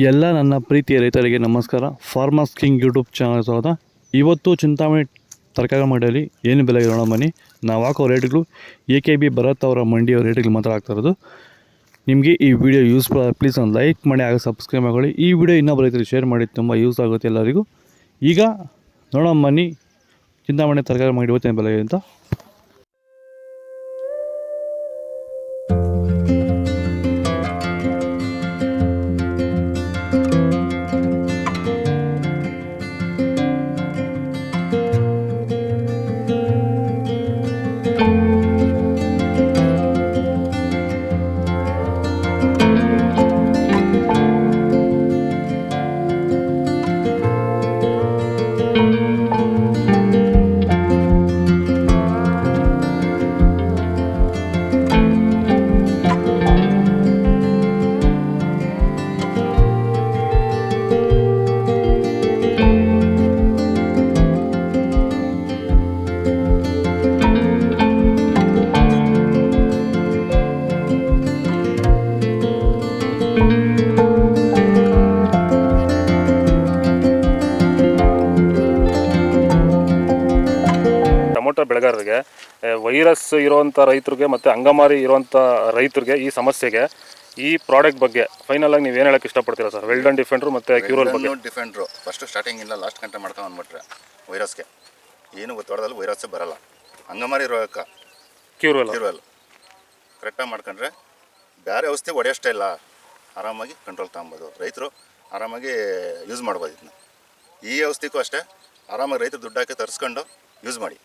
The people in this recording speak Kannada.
ಎಲ್ಲ ನನ್ನ ಪ್ರೀತಿಯ ರೈತರಿಗೆ ನಮಸ್ಕಾರ. ಫಾರ್ಮರ್ಸ್ ಕಿಂಗ್ ಯೂಟ್ಯೂಬ್ ಚಾನಲ್ ಸ್ವಾಗತ. ಇವತ್ತು ಚಿಂತಾಮಣಿ ತರಕಾರಿ ಮಂಡಿಯಲ್ಲಿ ಏನು ಬೆಲೆ ಇರೋಣ ಬನ್ನಿ. ನಾವು ಹಾಕೋ ರೇಟ್ಗಳು AKB ಭರತ್ ಅವರ ಮಂಡಿಯ ರೇಟ್ಗಳು ಮಾತ್ರ ಆಗ್ತಾ ಇರೋದು. ನಿಮಗೆ ಈ ವಿಡಿಯೋ ಯೂಸ್ಫುಲ್ ಆಗಿ ಪ್ಲೀಸ್ ಒಂದು ಲೈಕ್ ಮಾಡಿ, ಆಗ ಸಬ್ಸ್ಕ್ರೈಬ್ ಮಾಡಿ. ಈ ವಿಡಿಯೋ ಇನ್ನೊಬ್ಬ ರೈತರಿಗೆ ಶೇರ್ ಮಾಡಿ, ತುಂಬ ಯೂಸ್ ಆಗುತ್ತೆ ಎಲ್ಲರಿಗೂ. ಈಗ ನೋಡೋಣ ಬನ್ನಿ ಚಿಂತಾಮಣಿ ತರಕಾರಿ ಮಂಡಿ ಇವತ್ತಿನ ಬೆಲೆ ಅಂತ. ಟೊಮೊಟೊ ಬೆಳೆಗಾರರಿಗೆ, ವೈರಸ್ ಇರುವಂಥ ರೈತರಿಗೆ ಮತ್ತು ಅಂಗಮಾರಿ ಇರುವಂಥ ರೈತರಿಗೆ ಈ ಸಮಸ್ಯೆಗೆ ಈ ಪ್ರಾಡಕ್ಟ್ ಬಗ್ಗೆ ಫೈನಲ್ ಆಗಿ ನೀವು ಏನು ಹೇಳಕ್ಕೆ ಇಷ್ಟಪಡ್ತೀರಾ ಸರ್? ವೆಲ್ಡನ್ ಡಿಫೆಂಡ್ರು ಮತ್ತು ಕ್ಯೂರಲ್ ಬಗ್ಗೆ. ಡಿಫೆಂಡ್ರು ಫಸ್ಟ್ ಸ್ಟಾರ್ಟಿಂಗ್ ಇಲ್ಲ ಲಾಸ್ಟ್ ಗಂಟೆ ಮಾಡ್ಕೊಂಡು ಅಂದ್ಬಿಟ್ರೆ ವೈರಸ್ಗೆ ಏನು ಗೊತ್ತಾಡೋದಲ್ಲಿ ವೈರಸ್ಸೇ ಬರಲ್ಲ. ಅಂಗಮಾರಿ ರೋಗಕ್ಕೆ ಕ್ಯೂರಲ್ ಕರೆಕ್ಟಾಗಿ ಮಾಡ್ಕೊಂಡ್ರೆ ಬೇರೆ ಔಷಧಿ ಹೊಡೆಯೋಷ್ಟೇ ಇಲ್ಲ, ಆರಾಮಾಗಿ ಕಂಟ್ರೋಲ್ ತಗೊಬೋದು. ರೈತರು ಆರಾಮಾಗಿ ಯೂಸ್ ಮಾಡ್ಬೋದು ಇದನ್ನ. ಈ ಔಷಧಿಗೂ ಅಷ್ಟೇ ಆರಾಮಾಗಿ ರೈತರು ದುಡ್ಡು ಹಾಕಿ ತರಿಸ್ಕೊಂಡು ಯೂಸ್ ಮಾಡಿ.